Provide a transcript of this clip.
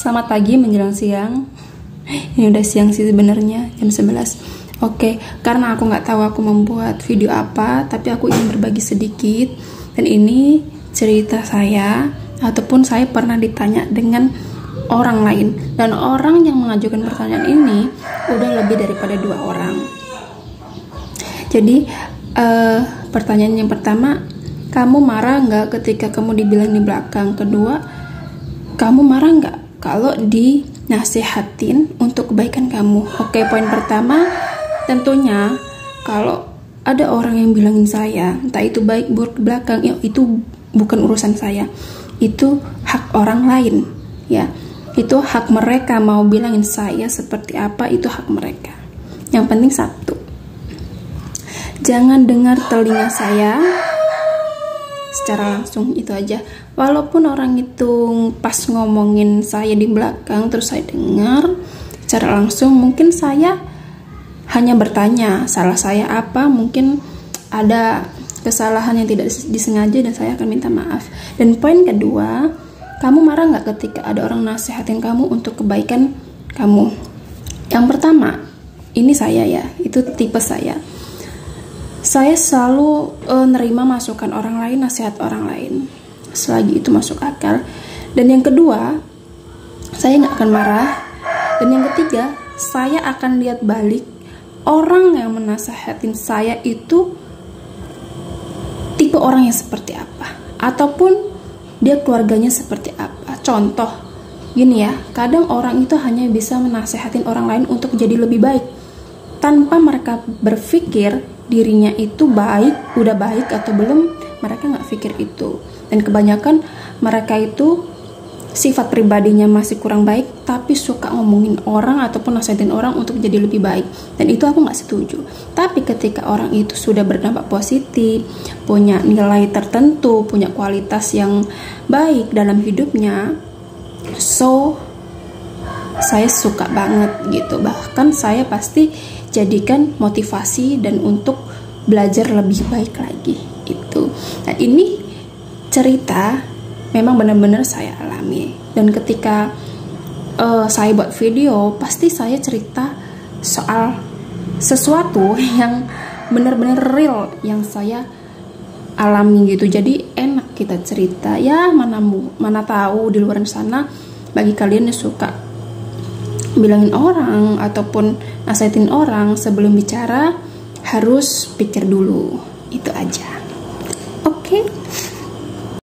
Selamat pagi menjelang siang. Ini udah siang sih sebenarnya, jam 11. Oke, karena aku nggak tahu aku membuat video apa, tapi aku ingin berbagi sedikit. Dan ini cerita saya, ataupun saya pernah ditanya dengan orang lain. Dan orang yang mengajukan pertanyaan ini udah lebih daripada 2 orang. Jadi, pertanyaan yang pertama, kamu marah nggak ketika kamu dibilang di belakang? Kedua, kamu marah nggak kalau dinasihatin untuk kebaikan kamu? Oke, poin pertama, tentunya kalau ada orang yang bilangin saya, entah itu baik buruk di belakang, ya itu bukan urusan saya. Itu hak orang lain, ya. Itu hak mereka mau bilangin saya seperti apa, itu hak mereka. Yang penting satu, jangan dengar telinga saya secara langsung, itu aja. Walaupun orang itu pas ngomongin saya di belakang terus saya dengar secara langsung, mungkin saya hanya bertanya salah saya apa, mungkin ada kesalahan yang tidak disengaja dan saya akan minta maaf. Dan poin kedua, kamu marah nggak ketika ada orang nasihatin kamu untuk kebaikan kamu? Yang pertama, ini saya ya, itu tipe saya selalu nerima masukan orang lain, nasihat orang lain selagi itu masuk akal. Dan yang kedua, saya nggak akan marah. Dan yang ketiga, saya akan lihat balik orang yang menasehatin saya itu tipe orang yang seperti apa, ataupun dia keluarganya seperti apa. Contoh gini ya, kadang orang itu hanya bisa menasehatin orang lain untuk jadi lebih baik tanpa mereka berpikir dirinya itu baik, udah baik atau belum. Mereka nggak pikir itu. Dan kebanyakan mereka itu sifat pribadinya masih kurang baik, tapi suka ngomongin orang ataupun nasihatin orang untuk jadi lebih baik. Dan itu aku nggak setuju. Tapi ketika orang itu sudah berdampak positif, punya nilai tertentu, punya kualitas yang baik dalam hidupnya, so saya suka banget gitu. Bahkan saya pasti jadikan motivasi dan untuk belajar lebih baik lagi itu. Nah, ini cerita memang benar-benar saya alami. Dan ketika saya buat video, pasti saya cerita soal sesuatu yang benar-benar real yang saya alami gitu. Jadi enak kita cerita. Ya mana tahu di luar sana bagi kalian yang suka bilangin orang ataupun nasihatin orang, sebelum bicara harus pikir dulu. Itu aja. Oke.